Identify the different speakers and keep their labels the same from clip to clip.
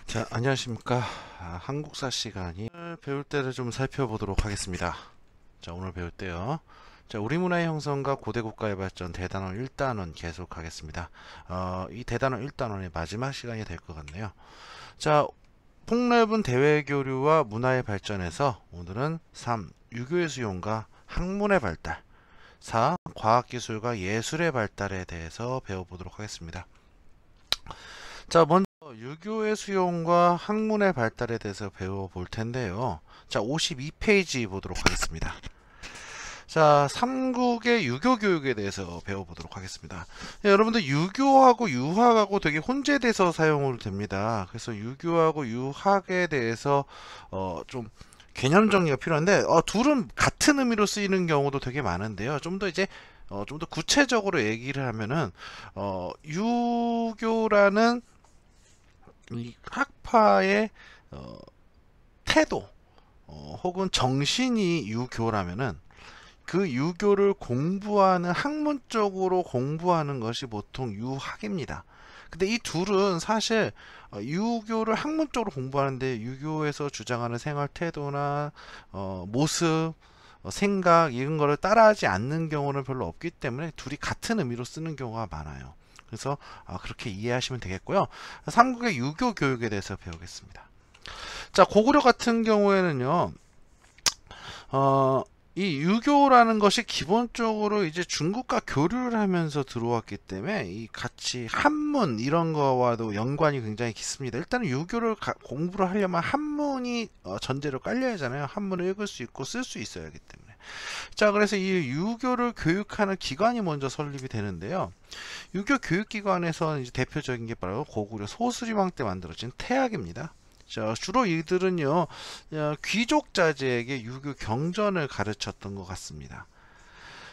Speaker 1: 자, 안녕하십니까. 한국사 시간이 오늘 배울 때를 좀 살펴보도록 하겠습니다. 자, 오늘 배울 때요. 자, 우리 문화의 형성과 고대 국가의 발전 대단원 1단원 계속하겠습니다. 이 대단원 1단원의 마지막 시간이 될 것 같네요. 자, 폭넓은 대외 교류와 문화의 발전에서 오늘은 3. 유교의 수용과 학문의 발달, 4. 과학기술과 예술의 발달에 대해서 배워보도록 하겠습니다. 자, 먼저 유교의 수용과 학문의 발달에 대해서 배워볼 텐데요. 자, 52페이지 보도록 하겠습니다. 자, 삼국의 유교 교육에 대해서 배워보도록 하겠습니다. 네, 여러분들 유교하고 유학하고 되게 혼재돼서 사용을 됩니다. 그래서 유교하고 유학에 대해서 좀 개념 정리가 필요한데 둘은 같은 의미로 쓰이는 경우도 되게 많은데요. 좀 더 이제 좀 더 구체적으로 얘기를 하면은 유교라는 이 학파의 태도 혹은 정신이 유교라면은 그 유교를 공부하는 학문적으로 공부하는 것이 보통 유학입니다. 근데 이 둘은 사실 유교를 학문적으로 공부하는데 유교에서 주장하는 생활 태도나 모습, 생각 이런 거를 따라하지 않는 경우는 별로 없기 때문에 둘이 같은 의미로 쓰는 경우가 많아요. 그래서 그렇게 이해하시면 되겠고요. 삼국의 유교 교육에 대해서 배우겠습니다. 자, 고구려 같은 경우에는요. 이 유교라는 것이 기본적으로 이제 중국과 교류를 하면서 들어왔기 때문에 이 같이 한문 이런 거와도 연관이 굉장히 깊습니다. 일단 유교를 공부를 하려면 한문이 전제로 깔려야 하잖아요. 한문을 읽을 수 있고 쓸 수 있어야 하기 때문에. 자, 그래서 이 유교를 교육하는 기관이 먼저 설립이 되는데요. 유교 교육기관에서 이제 대표적인 게 바로 고구려 소수림왕 때 만들어진 태학입니다. 자, 주로 이들은요, 귀족 자제에게 유교 경전을 가르쳤던 것 같습니다.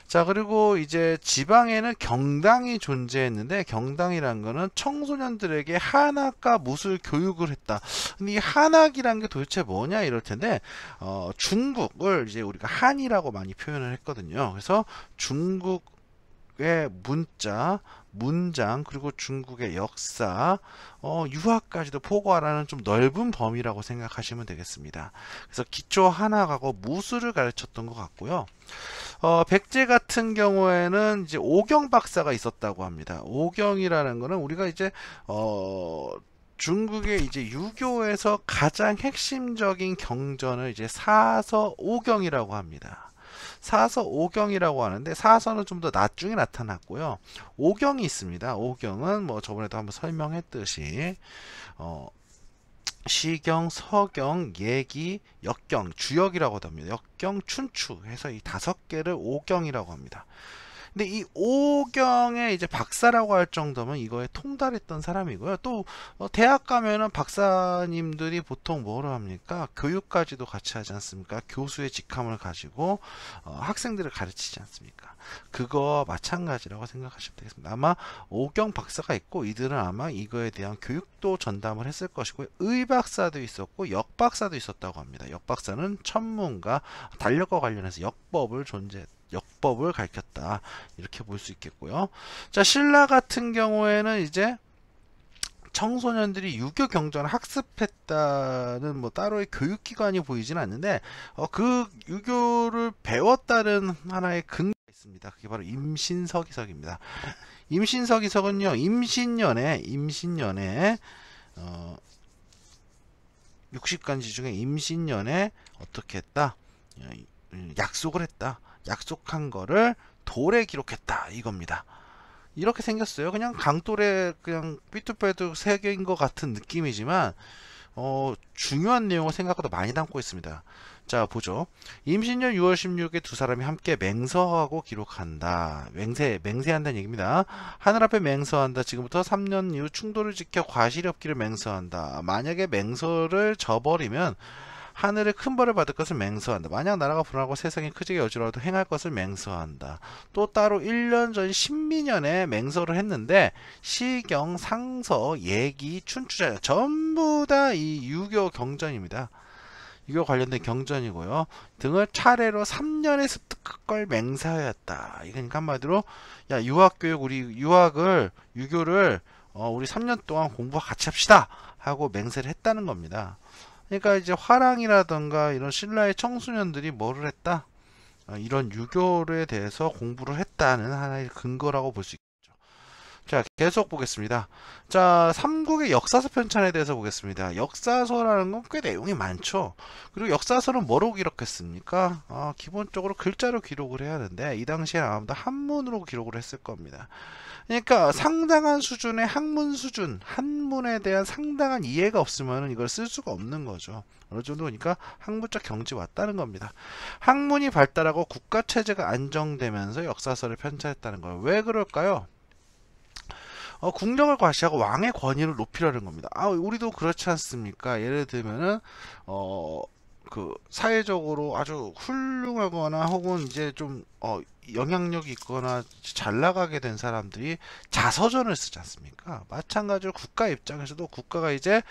Speaker 1: 자, 그리고 이제 지방에는 경당이 존재했는데 경당이란 거는 청소년들에게 한학과 무술 교육을 했다. 근데 이 한학이란 게 도대체 뭐냐 이럴 텐데 중국을 이제 우리가 한이라고 많이 표현을 했거든요. 그래서 중국의 문자, 문장, 그리고 중국의 역사, 유학까지도 포괄하는 좀 넓은 범위라고 생각하시면 되겠습니다. 그래서 기초 한학하고 무술을 가르쳤던 것 같고요. 백제 같은 경우에는 이제 오경 박사가 있었다고 합니다. 오경이라는 거는 우리가 이제 중국의 이제 유교에서 가장 핵심적인 경전을 이제 사서 오경이라고 합니다. 사서 오경이라고 하는데 사서는 좀 더 나중에 나타났고요. 오경이 있습니다. 오경은 뭐 저번에도 한번 설명했듯이 시경, 서경, 예기, 역경, 주역이라고도 합니다. 역경, 춘추 해서 이 5개를 오경이라고 합니다. 근데 이 오경의 이제 박사라고 할 정도면 이거에 통달했던 사람이고요. 또 대학 가면은 박사님들이 보통 뭐로 합니까? 교육까지도 같이 하지 않습니까? 교수의 직함을 가지고 학생들을 가르치지 않습니까? 그거 마찬가지라고 생각하시면 되겠습니다. 아마 오경 박사가 있고 이들은 아마 이거에 대한 교육도 전담을 했을 것이고 의박사도 있었고 역박사도 있었다고 합니다. 역박사는 천문과 달력과 관련해서 역법을 가르쳤다 이렇게 볼 수 있겠고요. 자, 신라 같은 경우에는 이제 청소년들이 유교 경전을 학습했다는 뭐 따로의 교육기관이 보이진 않는데 그 유교를 배웠다는 하나의 근거가 있습니다. 그게 바로 임신서기석입니다. 임신서기석은요, 임신년에 60간지 중에 임신년에 어떻게 했다? 약속을 했다. 약속한 거를 돌에 기록했다 이겁니다. 이렇게 생겼어요. 그냥 강돌에 그냥 삐뚤빼뚤 새긴 것 같은 느낌이지만 중요한 내용을 생각보다 많이 담고 있습니다. 자, 보죠. 임신년 6월 16일 두 사람이 함께 맹서하고 기록한다. 맹세한다는 얘기입니다. 하늘 앞에 맹서한다. 지금부터 3년 이후 충돌을 지켜 과실이 없기를 맹서한다. 만약에 맹서를 저버리면 하늘에 큰 벌을 받을 것을 맹서한다. 만약 나라가 불안하고 세상이 크지게 여지러워도 행할 것을 맹서한다. 또 따로 1년 전 신민년에 맹서를 했는데 시경, 상서, 예기, 춘추자 전부 다 이 유교 경전입니다. 유교 관련된 경전이고요. 등을 차례로 3년에 습득할 걸 맹사하였다. 이러니까 한마디로 야, 유학교육 우리 유교를 우리 3년 동안 공부 같이 합시다 하고 맹세를 했다는 겁니다. 그러니까 이제 화랑이라던가 이런 신라의 청소년들이 뭐를 했다? 이런 유교에 대해서 공부를 했다는 하나의 근거라고 볼 수 있겠죠. 자, 계속 보겠습니다. 자, 삼국의 역사서 편찬에 대해서 보겠습니다. 역사서라는 건 꽤 내용이 많죠. 그리고 역사서는 뭐로 기록했습니까? 기본적으로 글자로 기록을 해야 하는데 이 당시에 아마도 한문으로 기록을 했을 겁니다. 그러니까 상당한 수준의 학문 수준, 한문에 대한 상당한 이해가 없으면 이걸 쓸 수가 없는 거죠. 어느 정도니까 학문적 경지 왔다는 겁니다. 학문이 발달하고 국가 체제가 안정되면서 역사서를 편찬했다는 거예요. 왜 그럴까요? 국력을 과시하고 왕의 권위를 높이려는 겁니다. 우리도 그렇지 않습니까? 예를 들면은 사회적으로 아주 훌륭하거나 혹은 이제 좀 영향력이 있거나 잘 나가게 된 사람들이 자서전을 쓰지 않습니까? 마찬가지로 국가 입장에서도 국가가 이제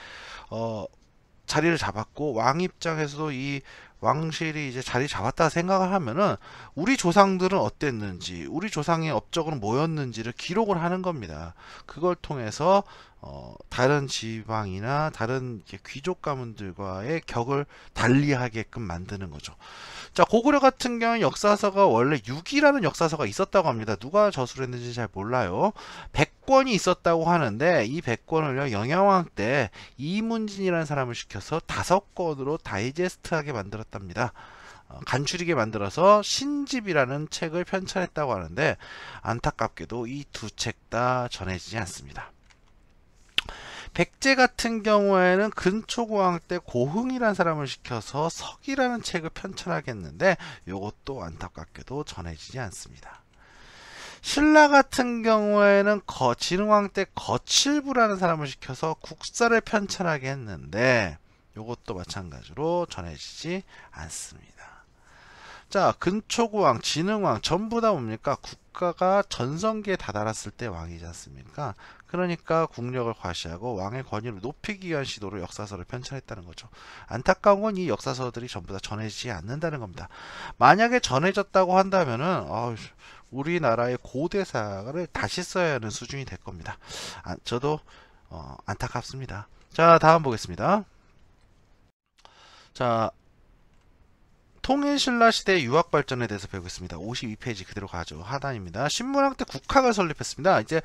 Speaker 1: 자리를 잡았고 왕 입장에서도 이 왕실이 이제 자리 잡았다 생각을 하면은 우리 조상들은 어땠는지, 우리 조상의 업적은 뭐였는지를 기록을 하는 겁니다. 그걸 통해서 다른 지방이나 다른 귀족 가문들과의 격을 달리하게끔 만드는 거죠. 자, 고구려 같은 경우는 역사서가 원래 6이라는 역사서가 있었다고 합니다. 누가 저술을 했는지 잘 몰라요. 100권이 있었다고 하는데 이 100권을요 영양왕 때 이문진이라는 사람을 시켜서 5권으로 다이제스트하게 만들었답니다. 간추리게 만들어서 신집이라는 책을 편찬했다고 하는데 안타깝게도 이 두 책 다 전해지지 않습니다. 백제 같은 경우에는 근초고왕 때 고흥이라는 사람을 시켜서 석이라는 책을 편찬하겠는데 이것도 안타깝게도 전해지지 않습니다. 신라 같은 경우에는 진흥왕 때 거칠부라는 사람을 시켜서 국사를 편찬하게 했는데 이것도 마찬가지로 전해지지 않습니다. 자, 근초고왕, 진흥왕 전부 다 뭡니까? 국가가 전성기에 다다랐을 때 왕이지 않습니까? 그러니까 국력을 과시하고 왕의 권위를 높이기 위한 시도로 역사서를 편찬했다는 거죠. 안타까운 건 이 역사서들이 전부 다 전해지지 않는다는 겁니다. 만약에 전해졌다고 한다면은 우리나라의 고대사를 다시 써야 하는 수준이 될 겁니다. 저도 안타깝습니다. 자, 다음 보겠습니다. 자, 통일신라 시대의 유학 발전에 대해서 배우겠습니다. 52페이지 그대로 가죠. 하단입니다. 신문학 때 국학을 설립했습니다. 이제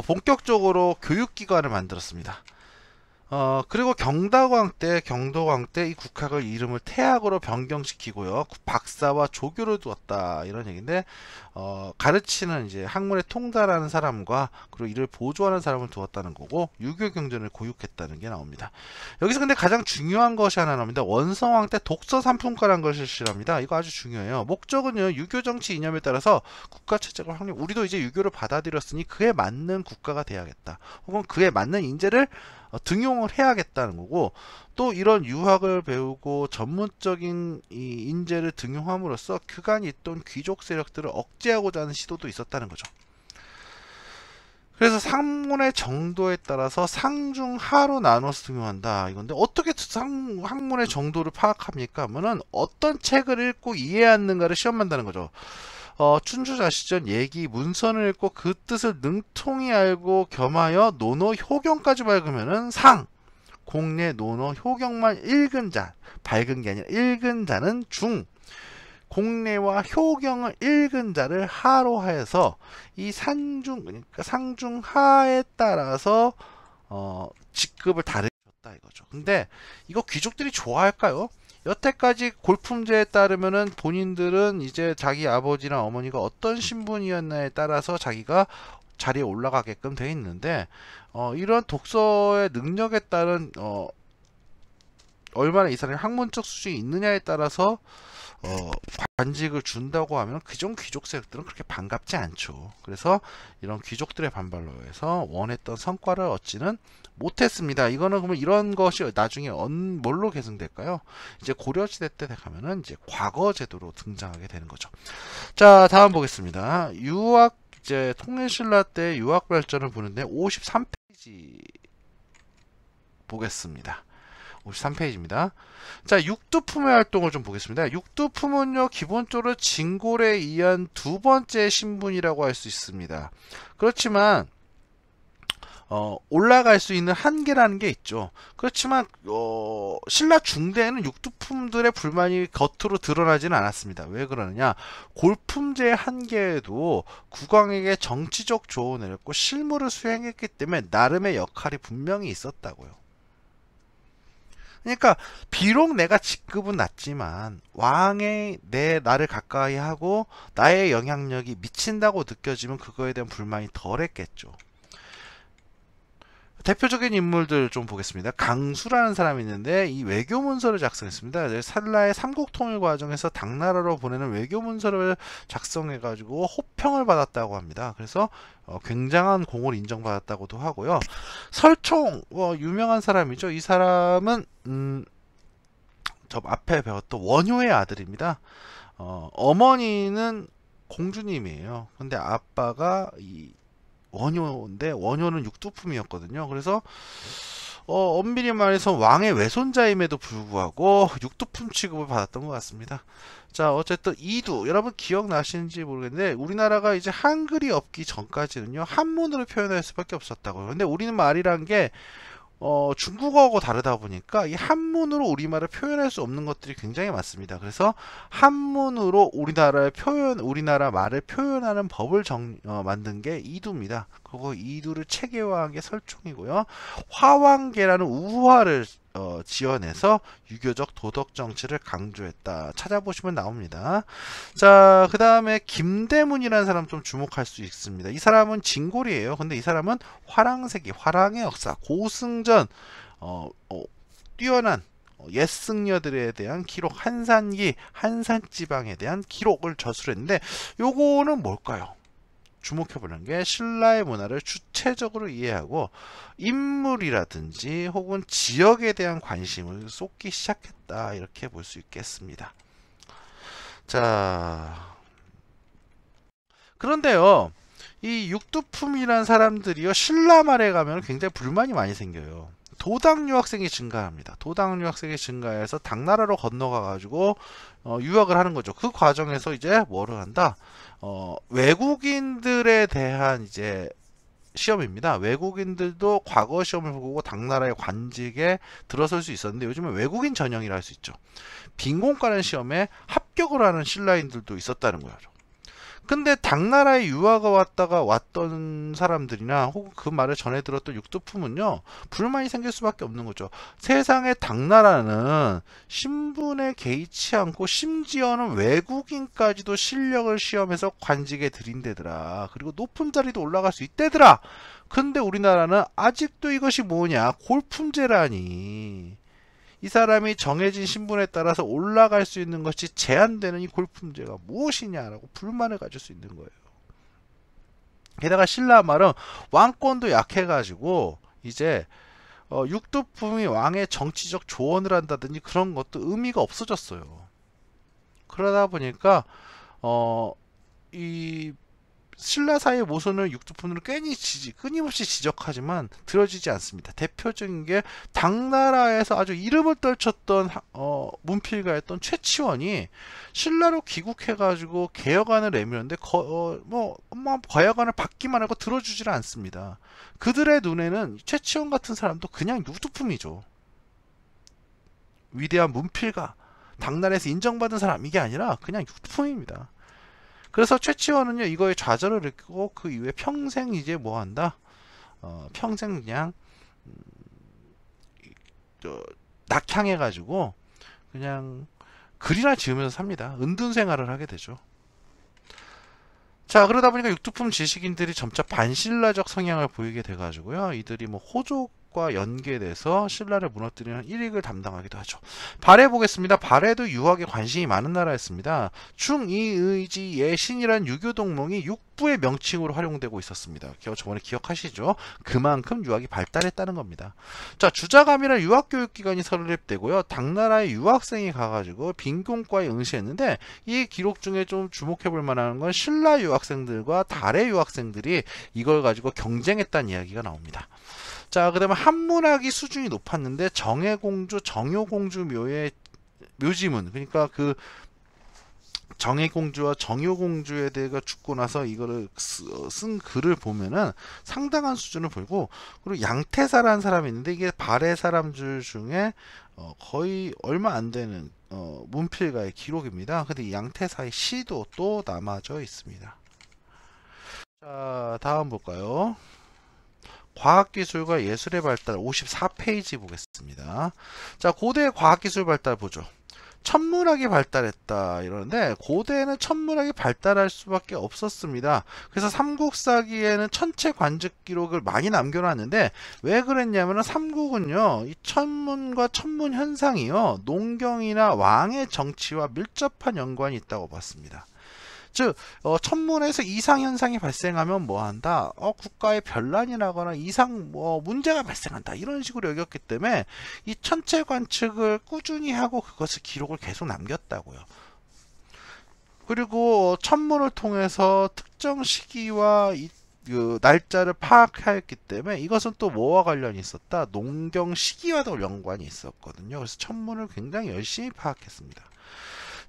Speaker 1: 본격적으로 교육기관을 만들었습니다. 그리고 경도왕 때 이 국학을 이름을 태학으로 변경시키고요. 박사와 조교를 두었다. 이런 얘기인데, 가르치는 이제 학문에 통달하는 사람과 그리고 이를 보조하는 사람을 두었다는 거고, 유교 경전을 고육했다는 게 나옵니다. 여기서 근데 가장 중요한 것이 하나 나옵니다. 원성왕 때 독서 삼품과라는 것을 실시합니다. 이거 아주 중요해요. 목적은요, 유교 정치 이념에 따라서 국가 체제가 확립, 우리도 이제 유교를 받아들였으니 그에 맞는 국가가 돼야겠다. 혹은 그에 맞는 인재를 등용을 해야겠다는 거고, 또 이런 유학을 배우고 전문적인 이 인재를 등용함으로써 그간 있던 귀족 세력들을 억제하고자 하는 시도도 있었다는 거죠. 그래서 학문의 정도에 따라서 상중하로 나눠서 등용한다 이건데, 어떻게 학문의 정도를 파악합니까? 하면은 어떤 책을 읽고 이해하는가를 시험한다는 거죠. 춘추자시전 얘기 문선을 읽고 그 뜻을 능통히 알고 겸하여 논어 효경까지 밝으면은 상, 공례 논어 효경만 읽은 자, 밝은 게 아니라 읽은 자는 중, 공례와 효경을 읽은 자를 하로 하여서 이 산중, 그러니까 상중하에 따라서 직급을 다르게 줬다 이거죠. 근데 이거 귀족들이 좋아할까요? 여태까지 골품제에 따르면은 본인들은 이제 자기 아버지나 어머니가 어떤 신분이었나에 따라서 자기가 자리에 올라가게끔 돼 있는데, 이런 독서의 능력에 따른 얼마나 이 사람이 학문적 수준이 있느냐에 따라서 관직을 준다고 하면 그전 귀족 세력들은 그렇게 반갑지 않죠. 그래서 이런 귀족들의 반발로 해서 원했던 성과를 얻지는 못했습니다. 이거는 그러면 이런 것이 나중에 뭘로 계승될까요? 이제 고려시대 때 가면은 이제 과거 제도로 등장하게 되는 거죠. 자, 다음 보겠습니다. 유학, 이제 통일신라 때 유학 발전을 보는데 53페이지 보겠습니다. 53페이지입니다. 자, 육두품의 활동을 좀 보겠습니다. 육두품은요, 기본적으로 진골에 의한 두 번째 신분이라고 할 수 있습니다. 그렇지만 올라갈 수 있는 한계라는 게 있죠. 그렇지만 신라 중대에는 육두품들의 불만이 겉으로 드러나지는 않았습니다. 왜 그러느냐? 골품제의 한계에도 국왕에게 정치적 조언을 했고 실무를 수행했기 때문에 나름의 역할이 분명히 있었다고요. 그러니까 비록 내가 직급은 낮지만 왕의 나를 가까이 하고 나의 영향력이 미친다고 느껴지면 그거에 대한 불만이 덜했겠죠. 대표적인 인물들 좀 보겠습니다. 강수라는 사람이 있는데 이 외교 문서를 작성했습니다. 신라의 삼국통일 과정에서 당나라로 보내는 외교 문서를 작성해 가지고 호평을 받았다고 합니다. 그래서 굉장한 공을 인정받았다고도 하고요. 설총 유명한 사람이죠. 이 사람은 저 앞에 배웠던 원효의 아들입니다. 어머니는 공주님이에요. 근데 아빠가 이 원효인데 원효는 육두품이었거든요. 그래서 엄밀히 말해서 왕의 외손자임에도 불구하고 육두품 취급을 받았던 것 같습니다. 자, 어쨌든 이두 여러분 기억나시는지 모르겠는데 우리나라가 이제 한글이 없기 전까지는요 한문으로 표현할 수밖에 없었다고요. 근데 우리는 말이란 게 중국어하고 다르다 보니까 이 한문으로 우리말을 표현할 수 없는 것들이 굉장히 많습니다. 그래서 한문으로 우리나라 말을 표현하는 법을 만든 게 이두입니다. 그리고 이두를 체계화한 게 설총이고요. 화왕계라는 우화를 지어내서 유교적 도덕 정치를 강조했다. 찾아보시면 나옵니다. 자, 그 다음에 김대문이라는 사람 좀 주목할 수 있습니다. 이 사람은 진골이에요. 근데 이 사람은 화랑세기, 화랑의 역사, 고승전, 뛰어난 옛 승려들에 대한 기록, 한산기, 한산지방에 대한 기록을 저술했는데 요거는 뭘까요? 주목해보는 게 신라의 문화를 주체적으로 이해하고 인물이라든지 혹은 지역에 대한 관심을 쏟기 시작했다. 이렇게 볼 수 있겠습니다. 자, 그런데요. 이 육두품이란 사람들이요. 신라말에 가면 굉장히 불만이 많이 생겨요. 도당 유학생이 증가합니다. 도당 유학생이 증가해서 당나라로 건너가 가지고 유학을 하는 거죠. 그 과정에서 이제 뭐를 한다? 외국인들에 대한 이제 시험입니다. 외국인들도 과거 시험을 보고 당나라의 관직에 들어설 수 있었는데 요즘은 외국인 전형이라 할 수 있죠. 빈공과라는 시험에 합격을 하는 신라인들도 있었다는 거죠. 근데 당나라에 유학을 왔던 사람들이나 혹은 그 말을 전해 들었던 육두품은요 불만이 생길 수밖에 없는 거죠. 세상에 당나라는 신분에 개의치 않고 심지어는 외국인까지도 실력을 시험해서 관직에 들인대더라. 그리고 높은 자리도 올라갈 수 있대더라. 근데 우리나라는 아직도 이것이 뭐냐, 골품제라니. 이 사람이 정해진 신분에 따라서 올라갈 수 있는 것이 제한되는 이 골품제가 무엇이냐라고 불만을 가질 수 있는 거예요. 게다가 신라 말은 왕권도 약해가지고 이제 육두품이 왕의 정치적 조언을 한다든지 그런 것도 의미가 없어졌어요. 그러다 보니까 이 신라사의 모순을 육두품으로 끊임없이 지적하지만 들어지지 않습니다. 대표적인 게 당나라에서 아주 이름을 떨쳤던 문필가였던 최치원이 신라로 귀국해가지고 개혁안을 내밀었는데 개혁안을 받기만 하고 들어주질 않습니다. 그들의 눈에는 최치원 같은 사람도 그냥 육두품이죠. 위대한 문필가, 당나라에서 인정받은 사람, 이게 아니라 그냥 육두품입니다. 그래서 최치원은요 이거에 좌절을 느끼고 그 이후에 평생 이제 뭐 한다? 평생 그냥 낙향해 가지고 그냥 글이나 지으면서 삽니다. 은둔 생활을 하게 되죠. 자, 그러다 보니까 육두품 지식인들이 점차 반신라적 성향을 보이게 돼 가지고요 이들이 뭐 호족과 연계돼서 신라를 무너뜨리는 일익을 담당하기도 하죠. 발해 보겠습니다. 발해도 유학에 관심이 많은 나라였습니다. 충이의지 예신이란 유교 동몽이 육부의 명칭으로 활용되고 있었습니다. 저번에 기억하시죠? 그만큼 유학이 발달했다는 겁니다. 자, 주자감이란 유학교육기관이 설립되고요. 당나라의 유학생이 가가지고 빈공과에 응시했는데 이 기록 중에 좀 주목해볼 만한 건 신라 유학생들과 달의 유학생들이 이걸 가지고 경쟁했다는 이야기가 나옵니다. 자, 그 다음에 한문학이 수준이 높았는데 정해공주, 정효공주 묘의 묘지문, 그러니까 그 정의공주와 정효공주에 대해 죽고 나서 이거를 쓴 글을 보면은 상당한 수준을 보이고, 그리고 양태사라는 사람이 있는데 이게 발해 사람들 중에 거의 얼마 안 되는 문필가의 기록입니다. 근데 이 양태사의 시도 또 남아져 있습니다. 자, 다음 볼까요? 과학기술과 예술의 발달 54페이지 보겠습니다. 자, 고대 과학기술 발달 보죠. 천문학이 발달했다 이러는데, 고대에는 천문학이 발달할 수밖에 없었습니다. 그래서 삼국사기에는 천체 관측 기록을 많이 남겨놨는데, 왜 그랬냐면은 삼국은요, 이 천문과 천문 현상이요, 농경이나 왕의 정치와 밀접한 연관이 있다고 봤습니다. 즉 천문에서 이상 현상이 발생하면 뭐한다? 국가의 변란이 나거나 이상 문제가 발생한다, 이런 식으로 여겼기 때문에 이 천체 관측을 꾸준히 하고 그것을 기록을 계속 남겼다고요. 그리고 천문을 통해서 특정 시기와 그 날짜를 파악하였기 때문에 이것은 또 뭐와 관련이 있었다? 농경 시기와도 연관이 있었거든요. 그래서 천문을 굉장히 열심히 파악했습니다.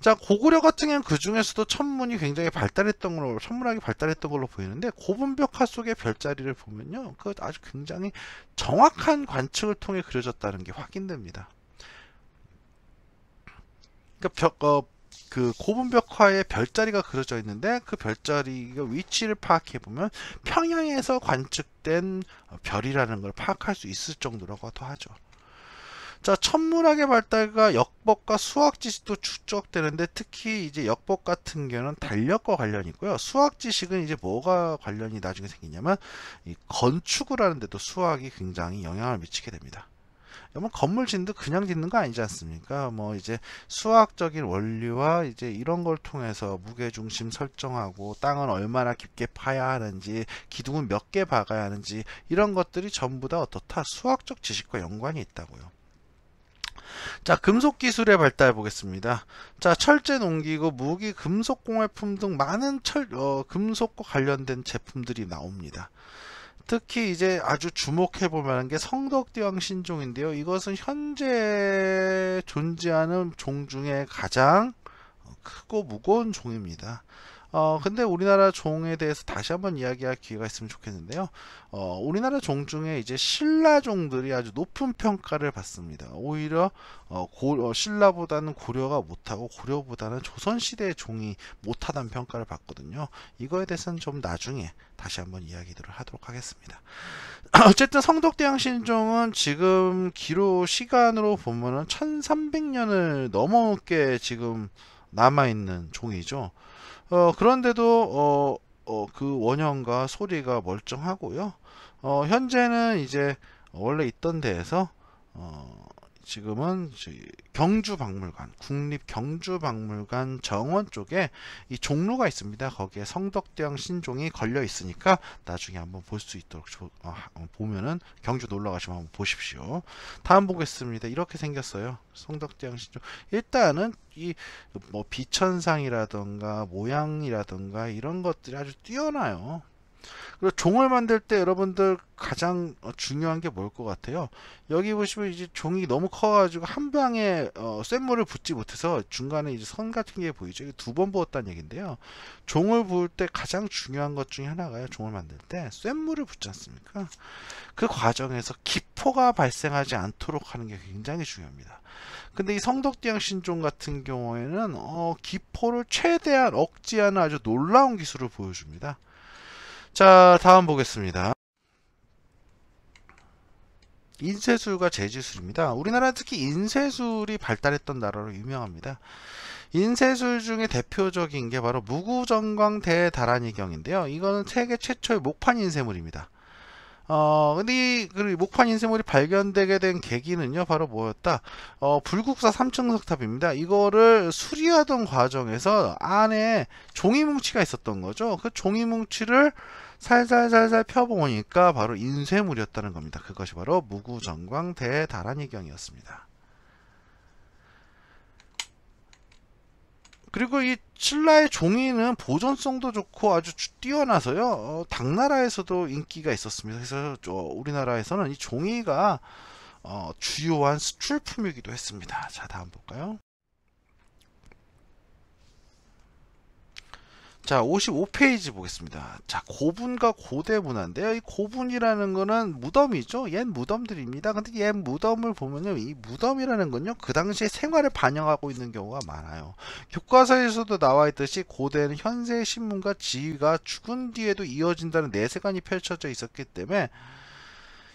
Speaker 1: 자, 고구려 같은 경우는 그 중에서도 천문이 굉장히 발달했던 걸로, 천문학이 발달했던 걸로 보이는데, 고분벽화 속의 별자리를 보면요, 그 아주 굉장히 정확한 관측을 통해 그려졌다는 게 확인됩니다. 그러니까 그 고분벽화에 별자리가 그려져 있는데, 그 별자리가 위치를 파악해 보면 평양에서 관측된 별이라는 걸 파악할 수 있을 정도라고도 하죠. 자, 천문학의 발달과 역법과 수학 지식도 축적되는데, 특히 이제 역법 같은 경우는 달력과 관련이 있고요. 수학 지식은 이제 뭐가 관련이 나중에 생기냐면, 이 건축을 하는데도 수학이 굉장히 영향을 미치게 됩니다. 여러분, 건물 짓는데 그냥 짓는 거 아니지 않습니까? 뭐 이제 수학적인 원리와 이제 이런 걸 통해서 무게중심 설정하고, 땅은 얼마나 깊게 파야 하는지, 기둥은 몇 개 박아야 하는지, 이런 것들이 전부 다 어떻다? 수학적 지식과 연관이 있다고요. 자, 금속 기술의 발달 보겠습니다. 자, 철제 농기구, 무기, 금속 공예품 등 많은 금속과 관련된 제품들이 나옵니다. 특히 이제 아주 주목해 볼 만한 게 성덕대왕 신종인데요. 이것은 현재 존재하는 종 중에 가장 크고 무거운 종입니다. 근데 우리나라 종에 대해서 다시 한번 이야기할 기회가 있으면 좋겠는데요. 우리나라 종 중에 이제 신라종들이 아주 높은 평가를 받습니다. 오히려 신라보다는 고려가 못하고, 고려보다는 조선시대의 종이 못하다는 평가를 받거든요. 이거에 대해서는 좀 나중에 다시 한번 이야기들을 하도록 하겠습니다. 어쨌든 성덕대왕 신종은 지금 기록 시간으로 보면은 1300년을 넘게 지금 남아있는 종이죠. 그런데도 그 원형과 소리가 멀쩡하고요. 현재는 이제 원래 있던 데에서 지금은 경주박물관, 국립경주박물관 정원 쪽에 이 종로가 있습니다. 거기에 성덕대왕 신종이 걸려 있으니까 나중에 한번 볼 수 있도록 보면은 경주 놀러 가시면 한번 보십시오. 다음 보겠습니다. 이렇게 생겼어요. 성덕대왕 신종. 일단은 이 뭐 비천상이라던가 모양이라던가 이런 것들이 아주 뛰어나요. 그리고 종을 만들 때 여러분들 가장 중요한 게 뭘 것 같아요? 여기 보시면 이제 종이 너무 커가지고 한 방에 쇳물을 붓지 못해서 중간에 이제 선 같은 게 보이죠? 두 번 부었다는 얘기인데요. 종을 부을 때 가장 중요한 것 중에 하나가요. 종을 만들 때 쇳물을 붓지 않습니까? 그 과정에서 기포가 발생하지 않도록 하는 게 굉장히 중요합니다. 근데 이 성덕대왕 신종 같은 경우에는 기포를 최대한 억제하는 아주 놀라운 기술을 보여줍니다. 자, 다음 보겠습니다. 인쇄술과 재질술입니다. 우리나라 특히 인쇄술이 발달했던 나라로 유명합니다. 인쇄술 중에 대표적인 게 바로 무구정광 대다란이경인데요. 이거는 세계 최초의 목판 인쇄물입니다. 근데 그 목판 인쇄물이 발견되게 된 계기는요, 바로 뭐였다? 불국사 3층 석탑입니다. 이거를 수리하던 과정에서 안에 종이뭉치가 있었던 거죠. 그 종이뭉치를 살살살살 펴보니까 바로 인쇄물이었다는 겁니다. 그것이 바로 무구정광 대다란이경이었습니다. 그리고 이 신라의 종이는 보존성도 좋고 아주 뛰어나서요. 당나라에서도 인기가 있었습니다. 그래서 우리나라에서는 이 종이가 주요한 수출품이기도 했습니다. 자, 다음 볼까요? 자, 55페이지 보겠습니다. 자, 고분과 고대 문화인데요. 이 고분이라는 거는 무덤이죠. 옛 무덤들입니다. 근데 옛 무덤을 보면요. 이 무덤이라는 건요. 그 당시에 생활을 반영하고 있는 경우가 많아요. 교과서에서도 나와 있듯이 고대는 현세의 신분과 지위가 죽은 뒤에도 이어진다는 내세관이 펼쳐져 있었기 때문에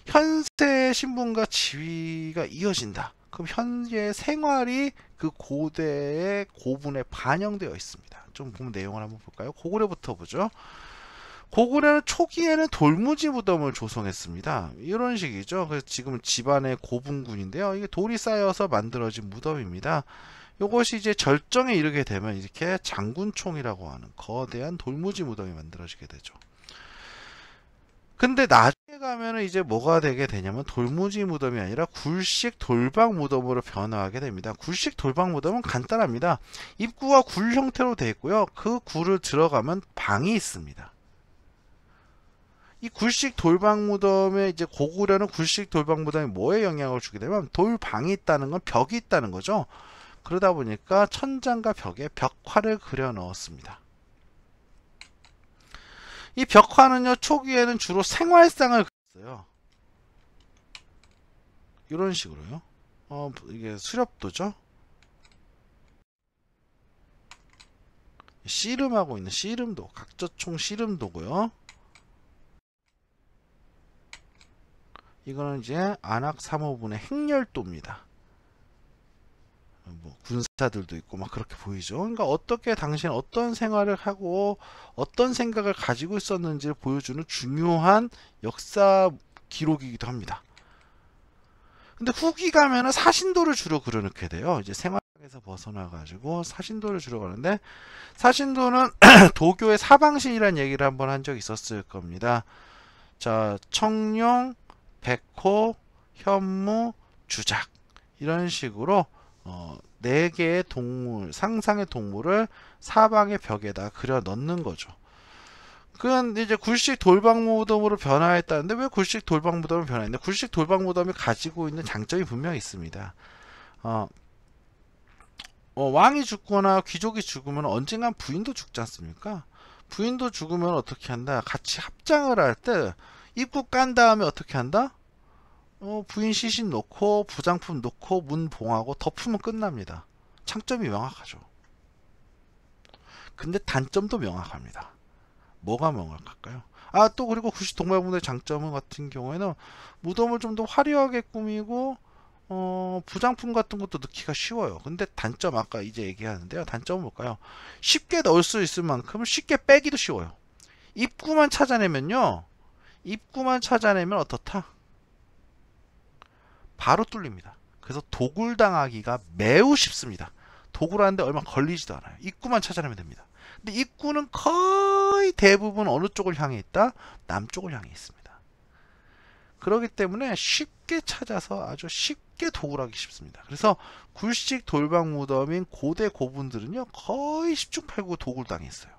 Speaker 1: 현세의 신분과 지위가 이어진다. 그럼 현재 생활이 그 고대의 고분에 반영되어 있습니다. 좀 보면 내용을 한번 볼까요? 고구려부터 보죠. 고구려는 초기에는 돌무지 무덤을 조성했습니다. 이런 식이죠. 그래서 지금 집안의 고분군인데요. 이게 돌이 쌓여서 만들어진 무덤입니다. 이것이 이제 절정에 이르게 되면 이렇게 장군총이라고 하는 거대한 돌무지 무덤이 만들어지게 되죠. 근데 나중에 가면은 이제 뭐가 되게 되냐면 돌무지 무덤이 아니라 굴식 돌방 무덤으로 변화하게 됩니다. 굴식 돌방 무덤은 간단합니다. 입구가 굴 형태로 되어 있고요. 그 굴을 들어가면 방이 있습니다. 이 굴식 돌방 무덤에 이제 고구려는 굴식 돌방 무덤이 뭐에 영향을 주게 되면 돌방이 있다는 건 벽이 있다는 거죠. 그러다 보니까 천장과 벽에 벽화를 그려 넣었습니다. 이 벽화는요, 초기에는 주로 생활상을 그렸어요. 이런 식으로요. 이게 수렵도죠. 씨름하고 있는 씨름도, 각저총 씨름도고요. 이거는 이제 안악 3호분의 행렬도입니다. 뭐 군사들도 있고 막 그렇게 보이죠. 그러니까 어떻게 당시엔 어떤 생활을 하고 어떤 생각을 가지고 있었는지를 보여주는 중요한 역사 기록이기도 합니다. 근데 후기 가면은 사신도를 주로 그려놓게 돼요. 이제 생활에서 벗어나 가지고 사신도를 주로 가는데, 사신도는 도교의 사방신이라는 얘기를 한번 한 적이 있었을 겁니다. 자, 청룡, 백호, 현무, 주작 이런 식으로 4개의 동물, 상상의 동물을 사방의 벽에다 그려 넣는 거죠. 그건 이제 굴식 돌방 무덤으로 변화했다는데, 왜 굴식 돌방 무덤을 변화했냐? 굴식 돌방 무덤이 가지고 있는 장점이 분명히 있습니다. 왕이 죽거나 귀족이 죽으면 언젠간 부인도 죽지 않습니까? 부인도 죽으면 어떻게 한다? 같이 합장을 할 때 입구 깐 다음에 어떻게 한다? 부인 시신 놓고 부장품 놓고 문 봉하고 덮으면 끝납니다. 장점이 명확하죠. 근데 단점도 명확합니다. 뭐가 명확할까요? 또 그리고 굴식 동방무덤의 장점은 같은 경우에는 무덤을 좀 더 화려하게 꾸미고 부장품 같은 것도 넣기가 쉬워요. 근데 단점, 아까 이제 얘기하는데요. 단점은 뭘까요? 쉽게 넣을 수 있을 만큼 쉽게 빼기도 쉬워요. 입구만 찾아내면요. 입구만 찾아내면 어떻다? 바로 뚫립니다. 그래서 도굴당하기가 매우 쉽습니다. 도굴하는데 얼마 걸리지도 않아요. 입구만 찾아내면 됩니다. 근데 입구는 거의 대부분 어느 쪽을 향해 있다? 남쪽을 향해 있습니다. 그렇기 때문에 쉽게 찾아서 아주 쉽게 도굴하기 쉽습니다. 그래서 굴식 돌방 무덤인 고대 고분들은요, 거의 10중 8구 도굴당했어요.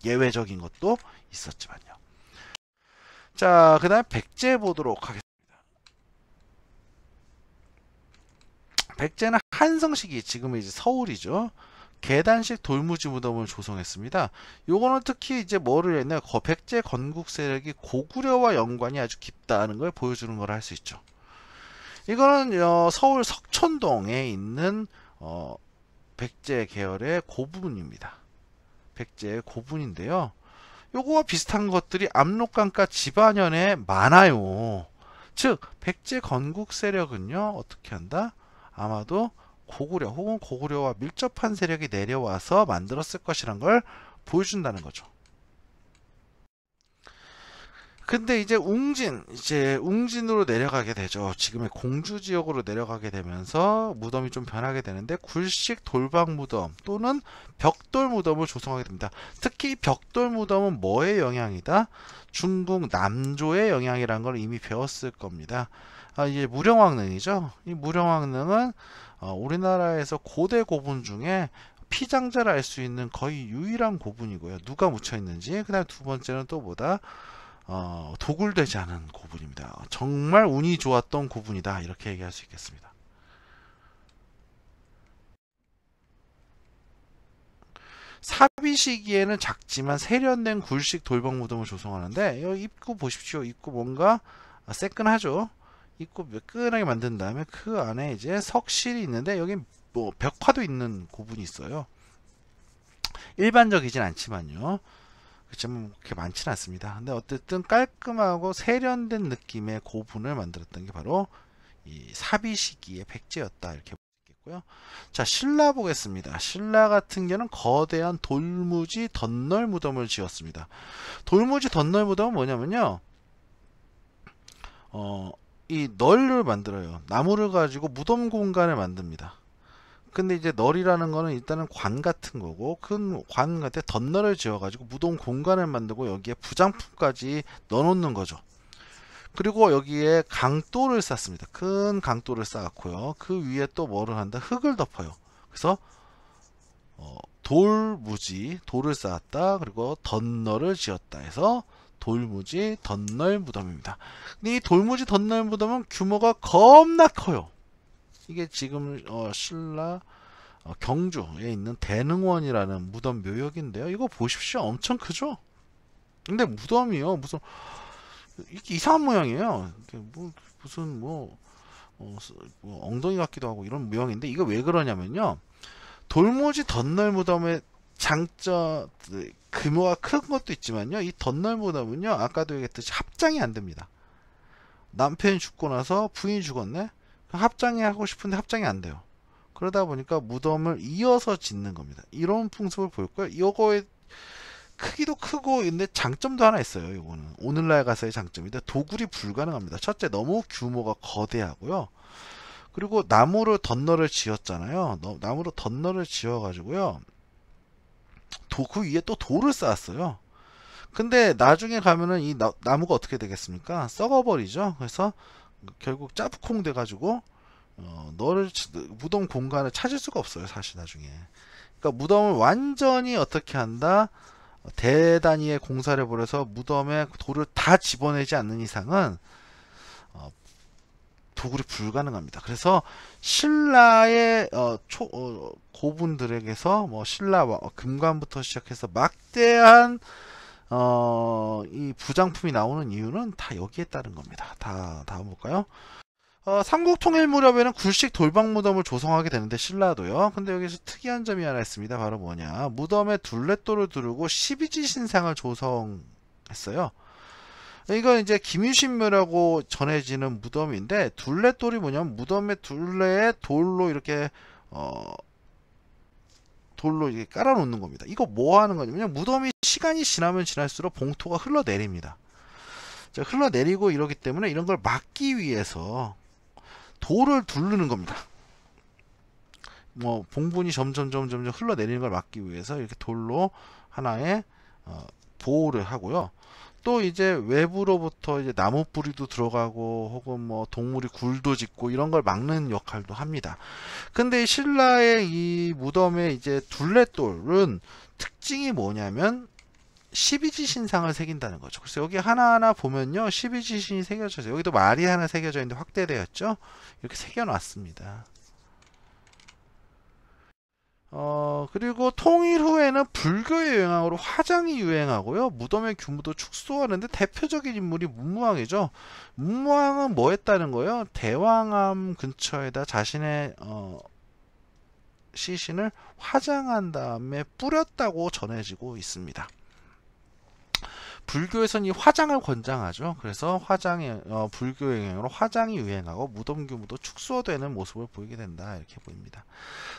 Speaker 1: 예외적인 것도 있었지만요. 자, 그 다음에 백제 보도록 하겠습니다. 백제는 한성시기, 지금은 이제 서울이죠. 계단식 돌무지 무덤을 조성했습니다. 요거는 특히 이제 뭐를 했냐, 백제 건국 세력이 고구려와 연관이 아주 깊다는 걸 보여주는 걸 할 수 있죠. 이거는 서울 석촌동에 있는 백제 계열의 고분입니다. 백제의 고분인데요. 요거와 비슷한 것들이 압록강가 집안현에 많아요. 즉 백제 건국 세력은요, 어떻게 한다? 아마도 고구려 혹은 고구려와 밀접한 세력이 내려와서 만들었을 것이란 걸 보여준다는 거죠. 근데 이제 웅진으로 내려가게 되죠. 지금의 공주 지역으로 내려가게 되면서 무덤이 좀 변하게 되는데, 굴식 돌방 무덤 또는 벽돌 무덤을 조성하게 됩니다. 특히 벽돌 무덤은 뭐의 영향이다? 중국 남조의 영향이라는 걸 이미 배웠을 겁니다. 이제 무령왕릉이죠. 이 무령왕릉은 우리나라에서 고대 고분 중에 피장자를 알 수 있는 거의 유일한 고분이고요. 누가 묻혀 있는지. 그 다음에 두 번째는 또 뭐다? 도굴되지 않은 고분입니다. 정말 운이 좋았던 고분이다, 이렇게 얘기할 수 있겠습니다. 사비 시기에는 작지만 세련된 굴식 돌방 무덤을 조성하는데 여기 입구 보십시오. 입구 뭔가 새끈하죠. 입구 매끈하게 만든 다음에 그 안에 이제 석실이 있는데 여기 뭐 벽화도 있는 고분이 있어요. 일반적이진 않지만요. 그렇지만 그렇게 많지는 않습니다. 근데 어쨌든 깔끔하고 세련된 느낌의 고분을 만들었던 게 바로 이 사비 시기의 백제였다 이렇게 볼 수 있겠고요. 자, 신라 보겠습니다. 신라 같은 경우는 거대한 돌무지 덧널 무덤을 지었습니다. 돌무지 덧널 무덤은 뭐냐면요, 이 널을 만들어요. 나무를 가지고 무덤 공간을 만듭니다. 근데 이제 널이라는 거는 일단은 관 같은 거고, 큰 관 같은 덧널을 지어가지고 무덤 공간을 만들고 여기에 부장품까지 넣어놓는 거죠. 그리고 여기에 강돌을 쌓습니다. 큰 강돌을 쌓았고요. 그 위에 또 뭐를 한다? 흙을 덮어요. 그래서 돌무지, 돌을 쌓았다. 그리고 덧널을 지었다 해서 돌무지 덧널 무덤입니다. 근데 이 돌무지 덧널 무덤은 규모가 겁나 커요. 이게 지금 신라 경주에 있는 대능원이라는 무덤 묘역인데요. 이거 보십시오. 엄청 크죠? 근데 무덤이요. 무슨 이렇게 이상한 모양이에요. 무슨 뭐 엉덩이 같기도 하고 이런 모양인데 이거 왜 그러냐면요. 돌무지 덧널 무덤의 장점, 규모가 큰 것도 있지만요. 이 덧널 무덤은요. 아까도 얘기했듯이 합장이 안 됩니다. 남편이 죽고 나서 부인이 죽었네. 합장이 하고 싶은데 합장이 안 돼요. 그러다 보니까 무덤을 이어서 짓는 겁니다. 이런 풍습을 볼 거예요. 이거의 크기도 크고 근데 장점도 하나 있어요. 이거는 오늘날 가서의 장점인데 도굴이 불가능합니다. 첫째, 너무 규모가 거대하고요. 그리고 나무로 덧널을 지었잖아요. 나무로 덧널을 지어 가지고요. 그 위에 또 돌을 쌓았어요. 근데 나중에 가면은 이 나무가 어떻게 되겠습니까? 썩어버리죠. 그래서 결국 짭콩 돼 가지고 너를 무덤 공간을 찾을 수가 없어요. 사실 나중에. 그러니까 무덤을 완전히 어떻게 한다? 대단위의 공사를 벌여서 무덤에 돌을 다 집어내지 않는 이상은 도굴이 불가능합니다. 그래서 신라의 고분들에게서 뭐 신라 금관부터 시작해서 막대한 이 부장품이 나오는 이유는 다 여기에 따른 겁니다. 다음 볼까요? 삼국 통일 무렵에는 굴식 돌방 무덤을 조성하게 되는데 신라도요. 근데 여기서 특이한 점이 하나 있습니다. 바로 뭐냐? 무덤에 둘레돌을 두르고 12지 신상을 조성했어요. 이건 이제 김유신묘라고 전해지는 무덤인데 둘레돌이 뭐냐면 무덤의 둘레에 돌로 이렇게 깔아 놓는 겁니다. 이거 뭐 하는 거냐면 무덤이 시간이 지나면 지날수록 봉토가 흘러내립니다. 자, 흘러내리고 이러기 때문에 이런 걸 막기 위해서 돌을 두르는 겁니다. 뭐 봉분이 점점 흘러내리는 걸 막기 위해서 이렇게 돌로 하나의 보호를 하고요. 또 이제 외부로부터 이제 나무 뿌리도 들어가고 혹은 뭐 동물이 굴도 짓고 이런 걸 막는 역할도 합니다. 근데 신라의 이 무덤의 이제 둘레돌은 특징이 뭐냐면 12지 신상을 새긴다는 거죠. 그래서 여기 하나하나 보면요. 12지 신이 새겨져 있어요. 여기도 말이 하나 새겨져 있는데 확대되었죠. 이렇게 새겨놨습니다. 그리고 통일 후에는 불교의 영향으로 화장이 유행하고요. 무덤의 규모도 축소하는데 대표적인 인물이 문무왕이죠. 문무왕은 뭐 했다는 거예요? 대왕암 근처에다 자신의 시신을 화장한 다음에 뿌렸다고 전해지고 있습니다. 불교에서는 이 화장을 권장하죠. 그래서 불교의 영향으로 화장이 유행하고 무덤 규모도 축소되는 모습을 보이게 된다. 이렇게 보입니다.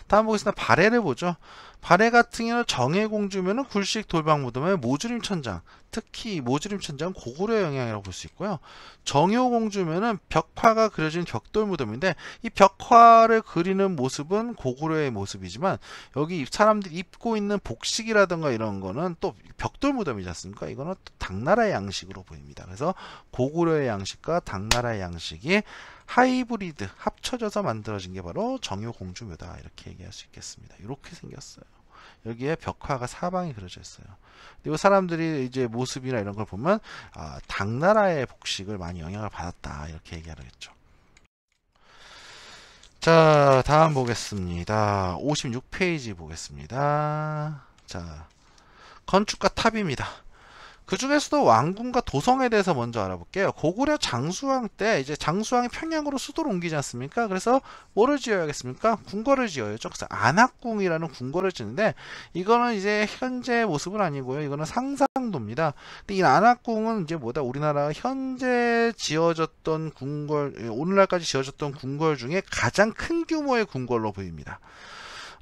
Speaker 1: 다음 보겠습니다. 발해를 보죠. 발해 같은 경우는 정해공주면은 굴식 돌방 무덤의 모주림 천장, 특히 모주림 천장 고구려의 영향이라고 볼 수 있고요. 정효공주면은 벽화가 그려진 벽돌 무덤인데 이 벽화를 그리는 모습은 고구려의 모습이지만 여기 사람들이 입고 있는 복식이라든가 이런 거는 또 벽돌 무덤이지 않습니까? 이거는 또 당나라의 양식으로 보입니다. 그래서 고구려의 양식과 당나라의 양식이 하이브리드 합쳐져서 만들어진 게 바로 정효공주묘다 이렇게 얘기할 수 있겠습니다. 이렇게 생겼어요. 여기에 벽화가 사방에 그려져 있어요. 그리고 사람들이 이제 모습이나 이런 걸 보면 당나라의 복식을 많이 영향을 받았다 이렇게 얘기하겠죠. 자, 다음 보겠습니다. 56페이지 보겠습니다. 자, 건축가 탑입니다. 그 중에서도 왕궁과 도성에 대해서 먼저 알아볼게요. 고구려 장수왕 때 이제 장수왕이 평양으로 수도를 옮기지 않습니까? 그래서 뭐를 지어야겠습니까? 궁궐을 지어야죠. 그래서 안악궁이라는 궁궐을 짓는데 이거는 이제 현재 모습은 아니고요. 이거는 상상도입니다. 근데 이 안악궁은 이제 뭐다? 우리나라 현재 지어졌던 궁궐, 오늘날까지 지어졌던 궁궐 중에 가장 큰 규모의 궁궐로 보입니다.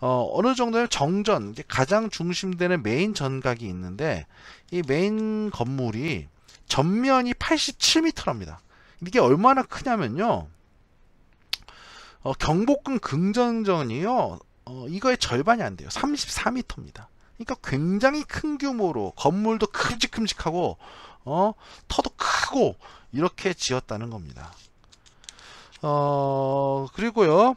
Speaker 1: 어느 정도는 정전, 이제 가장 중심되는 메인 전각이 있는데 이 메인 건물이 전면이 87m랍니다. 이게 얼마나 크냐면요. 경복궁 긍정전이요. 이거의 절반이 안 돼요. 34m입니다. 그러니까 굉장히 큰 규모로 건물도 큼직큼직하고 터도 크고 이렇게 지었다는 겁니다. 그리고요.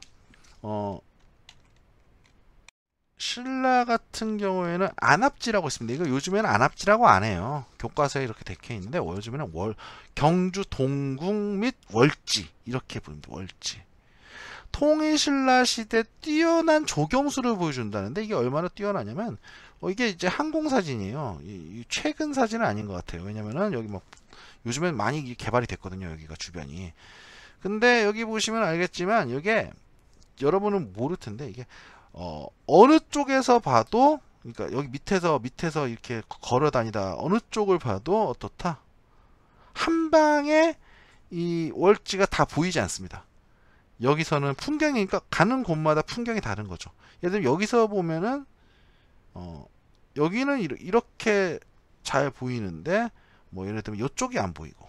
Speaker 1: 신라 같은 경우에는 안압지라고 있습니다. 이거 요즘에는 안압지라고 안 해요. 교과서에 이렇게 적혀 있는데 요즘에는 경주 동궁 및 월지 이렇게 부릅니다. 월지. 통일신라 시대 뛰어난 조경수를 보여준다는데 이게 얼마나 뛰어나냐면 이게 이제 항공사진이에요. 최근 사진은 아닌 것 같아요. 왜냐면은 여기 뭐 요즘엔 많이 개발이 됐거든요. 여기가 주변이. 근데 여기 보시면 알겠지만 이게 여러분은 모를 텐데 이게 어느 쪽에서 봐도, 그러니까 여기 밑에서 이렇게 걸어 다니다 어느 쪽을 봐도 어떻다? 한 방에 이 월지가 다 보이지 않습니다. 여기서는 풍경이, 그러니까 가는 곳마다 풍경이 다른 거죠. 예를 들면 여기서 보면은 여기는 이렇게 잘 보이는데 뭐 예를 들면 이쪽이 안 보이고,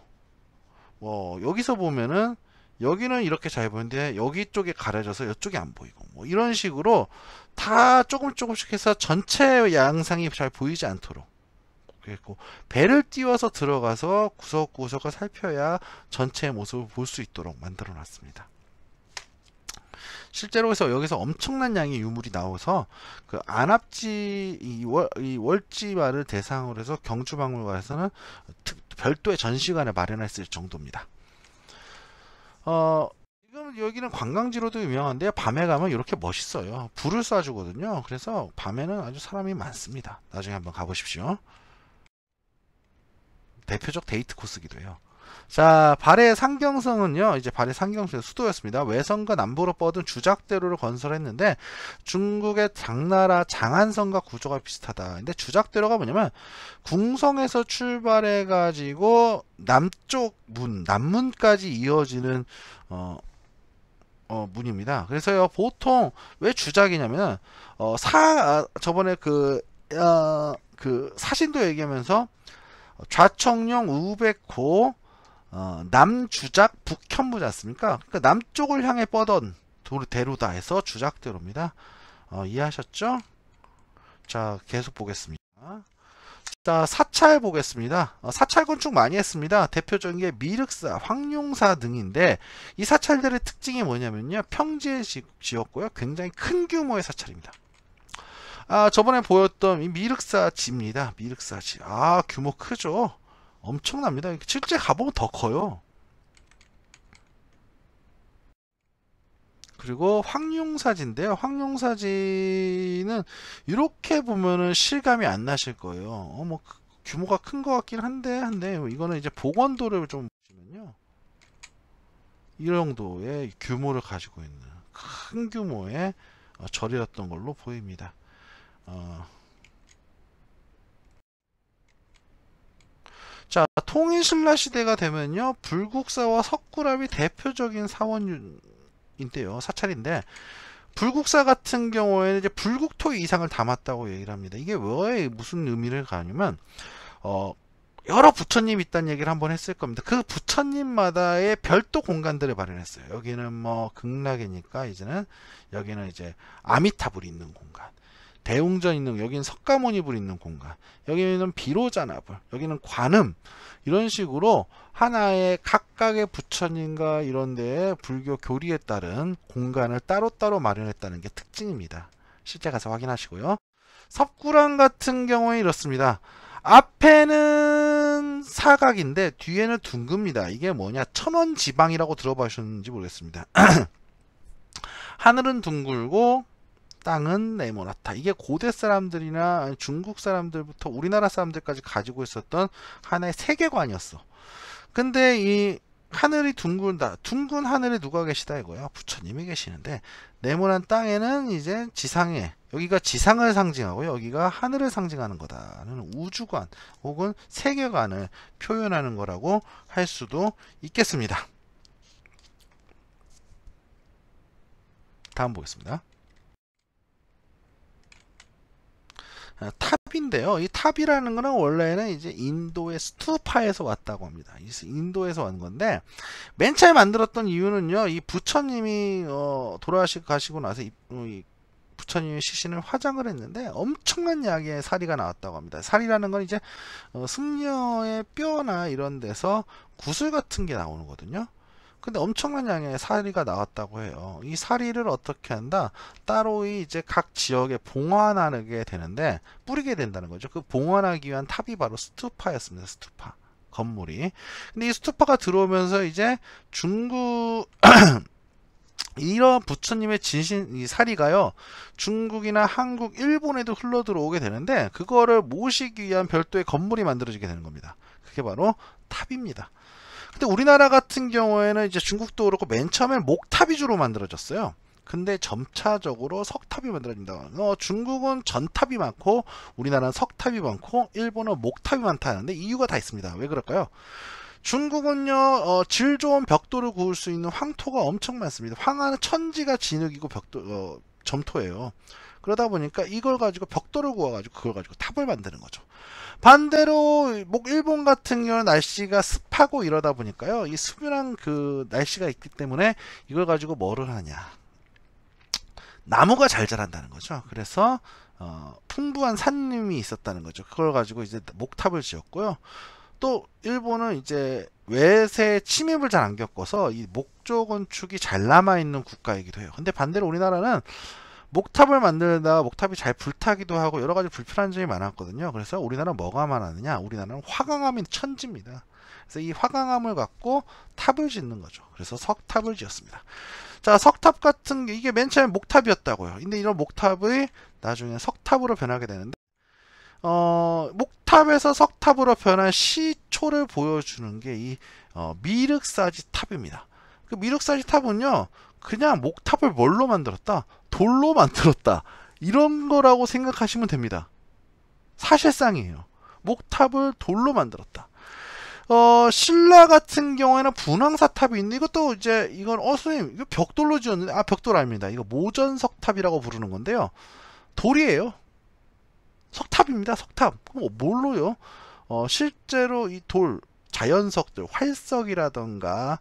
Speaker 1: 뭐 여기서 보면은 여기는 이렇게 잘 보이는데 여기 쪽에 가려져서 이쪽이 안 보이고, 뭐 이런 식으로 다 조금씩 해서 전체 양상이 잘 보이지 않도록 그랬고, 배를 띄워서 들어가서 구석구석을 살펴야 전체의 모습을 볼 수 있도록 만들어 놨습니다. 실제로 해서 여기서 엄청난 양의 유물이 나와서 그 안압지 이 월지마를 대상으로 해서 경주박물관에서는 별도의 전시관을 마련했을 정도입니다. 지금 여기는 관광지로도 유명한데요. 밤에 가면 이렇게 멋있어요. 불을 쏴주거든요. 그래서 밤에는 아주 사람이 많습니다. 나중에 한번 가보십시오. 대표적 데이트 코스기도 해요. 자, 발해 상경성은요, 이제 발해 상경성의 수도였습니다. 외성과 남부로 뻗은 주작대로를 건설했는데 중국의 당나라 장안성과 구조가 비슷하다. 근데 주작대로가 뭐냐면 궁성에서 출발해 가지고 남쪽 문, 남문까지 이어지는 문입니다. 그래서요, 보통 왜 주작이냐면 저번에 그 사신도 얘기하면서 좌청룡 우백호 남주작 북현무지 않습니까? 그러니까 남쪽을 향해 뻗은 대로다 해서 주작대로입니다. 이해하셨죠? 자, 계속 보겠습니다. 자, 사찰 보겠습니다. 사찰 건축 많이 했습니다. 대표적인 게 미륵사, 황룡사 등인데 이 사찰들의 특징이 뭐냐면요, 평지에 지었고요, 굉장히 큰 규모의 사찰입니다. 저번에 보였던 이 미륵사지입니다. 미륵사지. 규모 크죠? 엄청납니다. 실제 가보면 더 커요. 그리고 황룡사지인데요. 황룡사지는 이렇게 보면은 실감이 안 나실 거예요. 뭐 규모가 큰 것 같긴 한데 이거는 이제 복원도를 좀 보시면요, 이 정도의 규모를 가지고 있는 큰 규모의 절이었던 걸로 보입니다. 자, 통일신라 시대가 되면요, 불국사와 석굴암이 대표적인 사원인데요, 사찰인데, 불국사 같은 경우에는 이제 불국토의 이상을 담았다고 얘기를 합니다. 이게 왜 무슨 의미를 가냐면 여러 부처님이 있다는 얘기를 한번 했을 겁니다. 그 부처님마다의 별도 공간들을 마련했어요. 여기는 뭐 극락이니까 이제는 여기는 이제 아미타불이 있는 공간, 대웅전 있는, 여기는 석가모니불 있는 공간, 여기는 비로자나불, 여기는 관음, 이런 식으로 하나의 각각의 부처님과 이런 데에 불교 교리에 따른 공간을 따로따로 마련했다는 게 특징입니다. 실제 가서 확인하시고요. 석굴암 같은 경우에 이렇습니다. 앞에는 사각인데 뒤에는 둥급니다. 이게 뭐냐, 천원지방이라고 들어보셨는지 모르겠습니다. 하늘은 둥글고 땅은 네모나다. 이게 고대 사람들이나 중국 사람들부터 우리나라 사람들까지 가지고 있었던 하나의 세계관이었어. 근데 이 하늘이 둥글다. 둥근 하늘에 누가 계시다 이거야. 부처님이 계시는데 네모난 땅에는 이제 지상에, 여기가 지상을 상징하고 여기가 하늘을 상징하는 거다는 우주관 혹은 세계관을 표현하는 거라고 할 수도 있겠습니다. 다음 보겠습니다. 탑인데요. 이 탑이라는 거는 원래는 이제 인도의 스투파에서 왔다고 합니다. 인도에서 온 건데 맨 처음에 만들었던 이유는요. 이 부처님이 돌아가시고 나서 이 부처님의 시신을 화장을 했는데 엄청난 양의 사리가 나왔다고 합니다. 사리라는 건 이제 승려의 뼈나 이런 데서 구슬 같은 게 나오는 거거든요. 근데 엄청난 양의 사리가 나왔다고 해요. 이 사리를 어떻게 한다? 따로 이제 각 지역에 봉헌하게 되는데 뿌리게 된다는 거죠. 그 봉헌하기 위한 탑이 바로 스투파였습니다. 스투파 건물이. 근데 이 스투파가 들어오면서 이제 중국 이런 부처님의 진신 이 사리가요 중국이나 한국, 일본에도 흘러 들어오게 되는데 그거를 모시기 위한 별도의 건물이 만들어지게 되는 겁니다. 그게 바로 탑입니다. 근데 우리나라 같은 경우에는 이제 중국도 그렇고 맨 처음엔 목탑이 주로 만들어졌어요. 근데 점차적으로 석탑이 만들어진다. 중국은 전탑이 많고 우리나라는 석탑이 많고 일본은 목탑이 많다 하는데 이유가 다 있습니다. 왜 그럴까요? 중국은요 질 좋은 벽돌을 구울 수 있는 황토가 엄청 많습니다. 황하는 천지가 진흙이고 벽돌 점토예요. 그러다 보니까 이걸 가지고 벽돌을 구워가지고 그걸 가지고 탑을 만드는 거죠. 반대로 일본 같은 경우는 날씨가 습하고 이러다 보니까요 이 습한 그 날씨가 있기 때문에 이걸 가지고 뭐를 하냐, 나무가 잘 자란다는 거죠. 그래서 풍부한 산림이 있었다는 거죠. 그걸 가지고 이제 목탑을 지었고요. 또 일본은 이제 외세 침입을 잘 안 겪어서 이 목조 건축이 잘 남아있는 국가이기도 해요. 근데 반대로 우리나라는 목탑을 만들다 목탑이 잘 불타기도 하고 여러 가지 불편한 점이 많았거든요. 그래서 우리나라는 뭐가 많았느냐? 우리나라는 화강암이 천지입니다. 그래서 이 화강암을 갖고 탑을 짓는 거죠. 그래서 석탑을 지었습니다. 자, 석탑 같은 게 이게 맨 처음에 목탑이었다고요. 근데 이런 목탑이 나중에 석탑으로 변하게 되는데 목탑에서 석탑으로 변한 시초를 보여주는 게 이 미륵사지 탑입니다. 그 미륵사지 탑은요 그냥 목탑을 뭘로 만들었다? 돌로 만들었다. 이런 거라고 생각하시면 됩니다. 사실상이에요. 목탑을 돌로 만들었다. 신라 같은 경우에는 분황사탑이 있는데 이것도 이제 이건 선생님 이거 벽돌로 지었는데 벽돌 아닙니다. 이거 모전석탑이라고 부르는 건데요. 돌이에요. 석탑입니다. 석탑. 그럼 뭘로요? 실제로 이 돌 자연석들 활석이라던가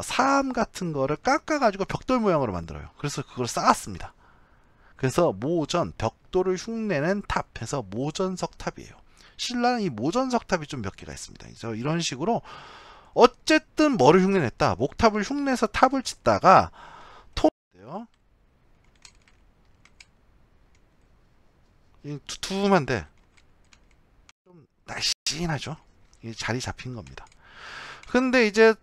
Speaker 1: 사암 같은 거를 깎아가지고 벽돌 모양으로 만들어요. 그래서 그걸 쌓았습니다. 그래서 모전, 벽돌을 흉내낸 탑해서 모전석탑이에요. 신라는 이 모전석탑이 좀 몇 개가 있습니다. 그래서 이런 식으로 어쨌든 뭐를 흉내냈다. 목탑을 흉내서 탑을 짓다가 통돼요. 두툼한데 좀 날씬하죠. 자리 잡힌 겁니다. 근데 이제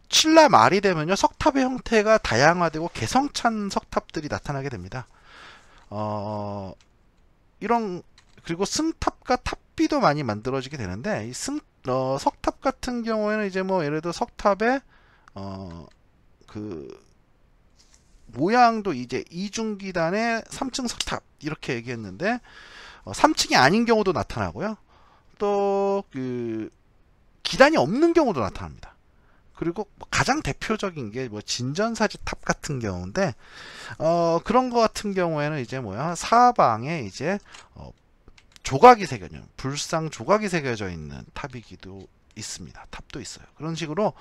Speaker 1: 신라 말이 되면요 석탑의 형태가 다양화되고 개성찬 석탑들이 나타나게 됩니다. 이런 그리고 승탑과 탑비도 많이 만들어지게 되는데 이 석탑 같은 경우에는 이제 뭐 예를 들어 석탑의 그 모양도 이제 이중기단의 3층 석탑 이렇게 얘기했는데 3층이 아닌 경우도 나타나고요. 또 그 기단이 없는 경우도 나타납니다. 그리고 가장 대표적인 게 뭐 진전사지 탑 같은 경우인데 그런 거 같은 경우에는 이제 뭐야 사방에 이제 조각이 새겨져 불상 조각이 새겨져 있는 탑이기도 있습니다. 탑도 있어요. 그런 식으로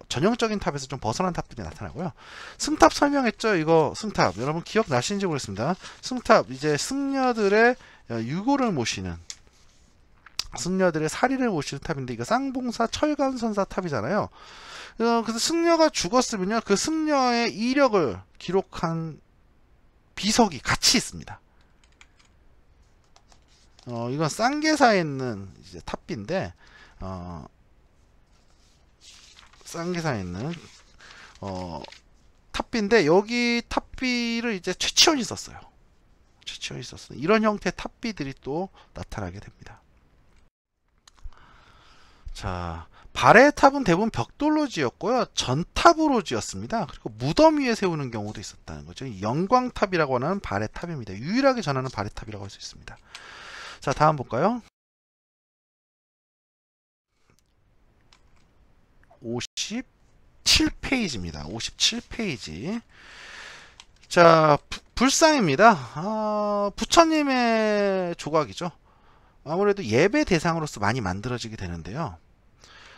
Speaker 1: 전형적인 탑에서 좀 벗어난 탑들이 나타나고요. 승탑 설명했죠. 이거 승탑 여러분 기억나시는지 모르겠습니다. 승탑 이제 승려들의 유고를 모시는 승려들의 사리를 모시는 탑인데 이거 쌍봉사 철관선사 탑이잖아요. 그래서 승려가 죽었으면요 그 승려의 이력을 기록한 비석이 같이 있습니다. 이건 쌍계사에 있는 이제 탑비인데 쌍계사에 있는 탑비인데 여기 탑비를 이제 최치원이 썼어요. 최치원이 썼어요. 이런 형태의 탑비들이 또 나타나게 됩니다. 자, 발의 탑은 대부분 벽돌로 지었고요. 전탑으로 지었습니다. 그리고 무덤 위에 세우는 경우도 있었다는 거죠. 영광탑이라고 하는 발의 탑입니다. 유일하게 전하는 발의 탑이라고 할 수 있습니다. 자, 다음 볼까요? 57페이지입니다. 57페이지. 자, 불상입니다. 부처님의 조각이죠. 아무래도 예배 대상으로서 많이 만들어지게 되는데요.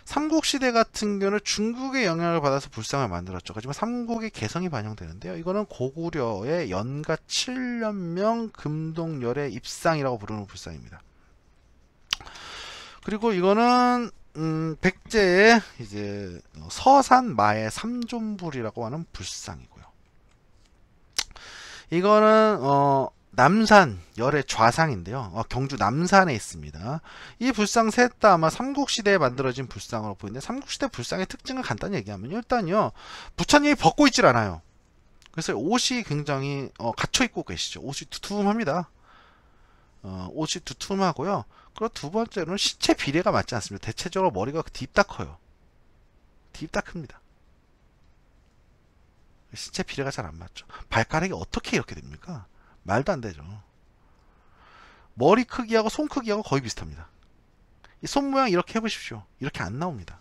Speaker 1: 삼국시대 같은 경우는 중국의 영향을 받아서 불상을 만들었죠. 하지만 삼국의 개성이 반영되는데요. 이거는 고구려의 연가 7년명 금동열의 입상이라고 부르는 불상입니다. 그리고 이거는 백제의 이제 서산 마의 삼존불이라고 하는 불상이고요. 이거는 남산 열의 좌상인데요. 경주 남산에 있습니다. 이 불상 셋 다 아마 삼국시대에 만들어진 불상으로 보이는데, 삼국시대 불상의 특징을 간단히 얘기하면 일단요, 부처님이 벗고 있질 않아요. 그래서 옷이 굉장히 갇혀 입고 계시죠. 옷이 두툼합니다. 옷이 두툼하고요. 그리고 두 번째로는 시체 비례가 맞지 않습니다. 대체적으로 머리가 딥다 커요. 딥다 큽니다. 시체 비례가 잘 안 맞죠. 발가락이 어떻게 이렇게 됩니까? 말도 안 되죠. 머리 크기하고 손 크기하고 거의 비슷합니다. 이 손 모양 이렇게 해보십시오. 이렇게 안 나옵니다.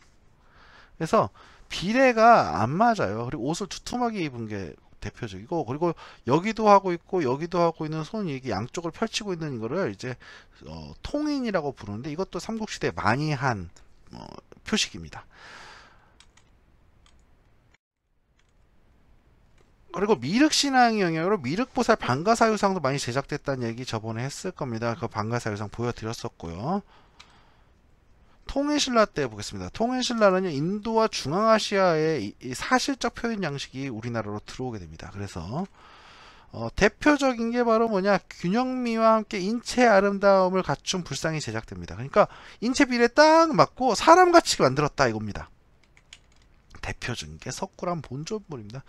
Speaker 1: 그래서 비례가 안 맞아요. 그리고 옷을 두툼하게 입은 게 대표적이고, 그리고 여기도 하고 있고 여기도 하고 있는 손이 이게 양쪽을 펼치고 있는 이거를 이제 통인이라고 부르는데, 이것도 삼국시대에 많이 한 표식입니다. 그리고 미륵신앙의 영향으로 미륵보살 방가사유상도 많이 제작됐다는 얘기 저번에 했을 겁니다. 그 방가사유상 보여드렸었고요. 통일신라 때 보겠습니다. 통일신라는 인도와 중앙아시아의 이 사실적 표현 양식이 우리나라로 들어오게 됩니다. 그래서 대표적인 게 바로 뭐냐, 균형미와 함께 인체의 아름다움을 갖춘 불상이 제작됩니다. 그러니까 인체 비례 딱 맞고 사람같이 만들었다 이겁니다. 대표적인 게 석굴암 본존물입니다.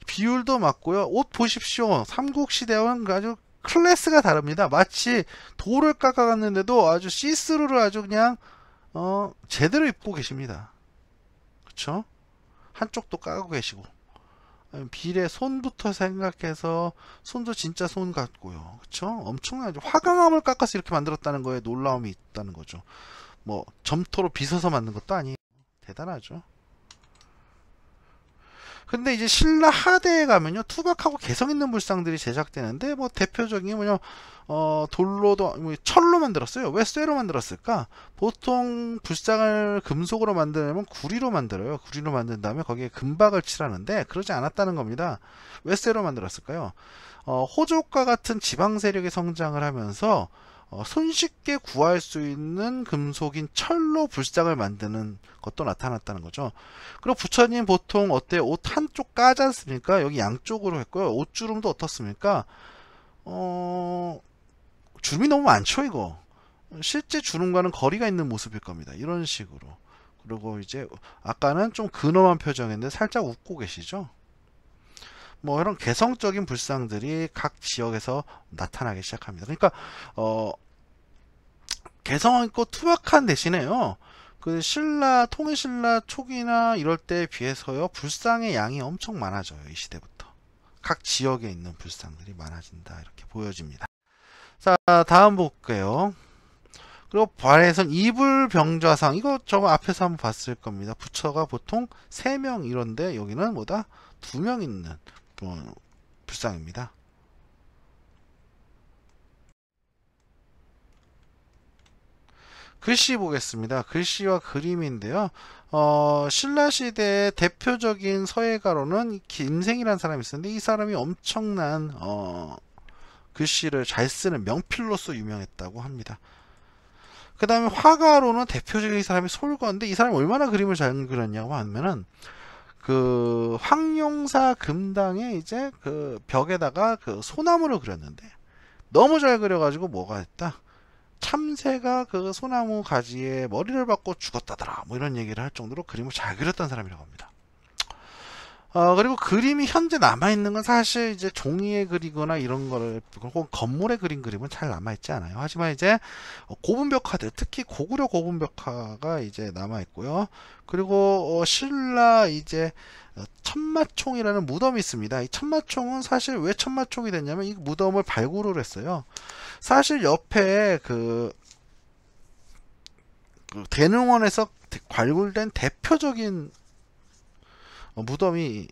Speaker 1: 비율도 맞고요. 옷 보십시오. 삼국시대와는 아주 클래스가 다릅니다. 마치 돌을 깎아갔는데도 아주 시스루를 아주 그냥 제대로 입고 계십니다. 그쵸? 한쪽도 까고 계시고, 비례 손부터 생각해서 손도 진짜 손 같고요. 그쵸? 엄청나죠. 화강암을 깎아서 이렇게 만들었다는 거에 놀라움이 있다는 거죠. 뭐 점토로 빗어서 만든 것도 아니에요. 대단하죠. 근데 이제 신라 하대에 가면요, 투박하고 개성 있는 불상들이 제작되는데, 뭐 대표적인 게 뭐냐, 돌로도 철로 만들었어요. 왜 쇠로 만들었을까? 보통 불상을 금속으로 만들면 구리로 만들어요. 구리로 만든 다음에 거기에 금박을 칠하는데, 그러지 않았다는 겁니다. 왜 쇠로 만들었을까요? 호족과 같은 지방 세력이 성장을 하면서 손쉽게 구할 수 있는 금속인 철로 불상을 만드는 것도 나타났다는 거죠. 그리고 부처님 보통 어때요? 옷 한쪽 까지 않습니까? 여기 양쪽으로 했고요. 옷주름도 어떻습니까? 주름이 너무 많죠, 이거. 실제 주름과는 거리가 있는 모습일 겁니다. 이런 식으로. 그리고 이제 아까는 좀 근엄한 표정인데 살짝 웃고 계시죠? 뭐 이런 개성적인 불상들이 각 지역에서 나타나기 시작합니다. 그러니까 개성 있고 투박한 대신에요, 그 신라 통일신라 초기나 이럴 때에 비해서요, 불상의 양이 엄청 많아져요. 이 시대부터 각 지역에 있는 불상들이 많아진다, 이렇게 보여집니다. 자, 다음 볼게요. 그리고 발에선 이불병좌상, 이거 저거 앞에서 한번 봤을 겁니다. 부처가 보통 3명 이런데 여기는 뭐다? 2명 있는 불상입니다. 글씨 보겠습니다. 글씨와 그림인데요. 신라시대의 대표적인 서예가로는 김생이라는 사람이 있었는데, 이 사람이 엄청난 글씨를 잘 쓰는 명필로서 유명했다고 합니다. 그 다음에 화가로는 대표적인 사람이 솔거인데, 이 사람이 얼마나 그림을 잘 그렸냐고 하면은, 그 황룡사 금당에 이제 그 벽에다가 그 소나무를 그렸는데 너무 잘 그려가지고 뭐가 했다, 참새가 그 소나무 가지에 머리를 박고 죽었다더라, 뭐 이런 얘기를 할 정도로 그림을 잘 그렸던 사람이라고 합니다. 그리고 그림이 현재 남아있는 건 사실 이제 종이에 그리거나 이런 거를, 혹은 건물에 그린 그림은 잘 남아있지 않아요. 하지만 이제 고분벽화들, 특히 고구려 고분벽화가 이제 남아있고요. 그리고 신라 이제 천마총이라는 무덤이 있습니다. 이 천마총은 사실 왜 천마총이 됐냐면 이 무덤을 발굴을 했어요. 사실 옆에 그 대릉원에서 발굴된 대표적인 무덤이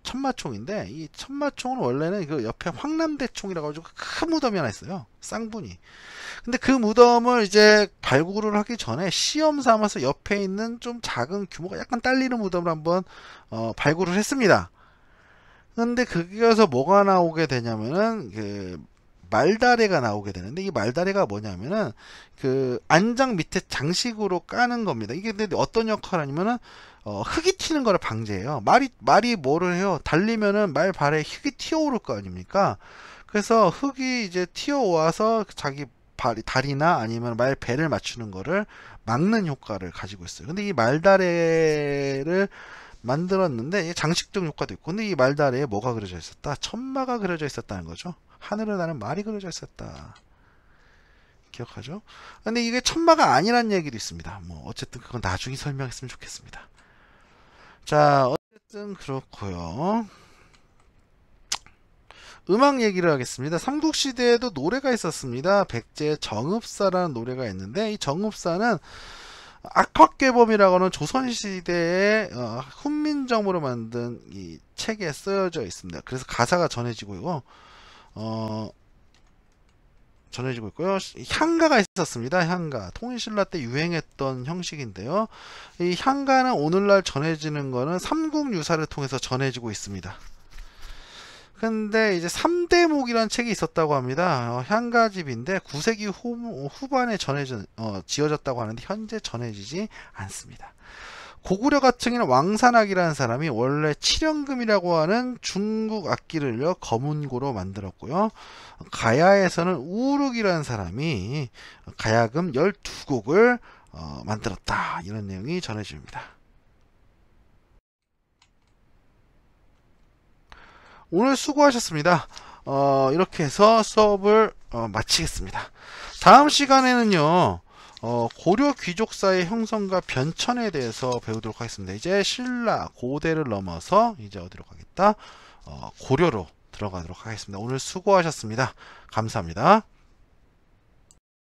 Speaker 1: 천마총인데, 이 천마총은 원래는 그 옆에 황남대총이라고 가지고 큰 무덤이 하나 있어요. 쌍분이. 근데 그 무덤을 이제 발굴을 하기 전에 시험 삼아서 옆에 있는 좀 작은 규모가 약간 딸리는 무덤을 한번 발굴을 했습니다. 근데 거기에서 뭐가 나오게 되냐면은 그 말다래가 나오게 되는데, 이 말다래가 뭐냐면은 그 안장 밑에 장식으로 까는 겁니다. 이게 근데 어떤 역할을 하냐면은 흙이 튀는 거를 방지해요. 말이 뭐를 해요? 달리면은 말 발에 흙이 튀어오를 거 아닙니까? 그래서 흙이 이제 튀어와서 자기 다리나 아니면 말 배를 맞추는 거를 막는 효과를 가지고 있어요. 근데 이 말다래를 만들었는데 이게 장식적 효과도 있고, 근데 이 말다래에 뭐가 그려져 있었다? 천마가 그려져 있었다는 거죠. 하늘을 나는 말이 그려져 있었다. 기억하죠? 근데 이게 천마가 아니란 얘기도 있습니다. 뭐 어쨌든 그건 나중에 설명했으면 좋겠습니다. 자, 어쨌든 그렇고요. 음악 얘기를 하겠습니다. 삼국시대에도 노래가 있었습니다. 백제의 정읍사라는 노래가 있는데, 이 정읍사는 악학괴범이라고 하는 조선시대의 훈민정음으로 만든 이 책에 쓰여져 있습니다. 그래서 가사가 전해지고요. 전해지고 있고요. 향가가 있었습니다. 향가. 통일신라 때 유행했던 형식인데요. 이 향가는 오늘날 전해지는 거는 삼국유사를 통해서 전해지고 있습니다. 근데 이제 3대목이라는 책이 있었다고 합니다. 향가집인데 9세기 후반에 지어졌다고 하는데 현재 전해지지 않습니다. 고구려 가청인 왕산악이라는 사람이 원래 칠연금이라고 하는 중국 악기를요 검은고로 만들었고요. 가야에서는 우륵이라는 사람이 가야금 12곡을 만들었다, 이런 내용이 전해집니다. 오늘 수고하셨습니다. 이렇게 해서 수업을 마치겠습니다. 다음 시간에는요, 고려 귀족사의 형성과 변천에 대해서 배우도록 하겠습니다. 이제 신라, 고대를 넘어서 이제 어디로 가겠다? 고려로 들어가도록 하겠습니다. 오늘 수고하셨습니다. 감사합니다.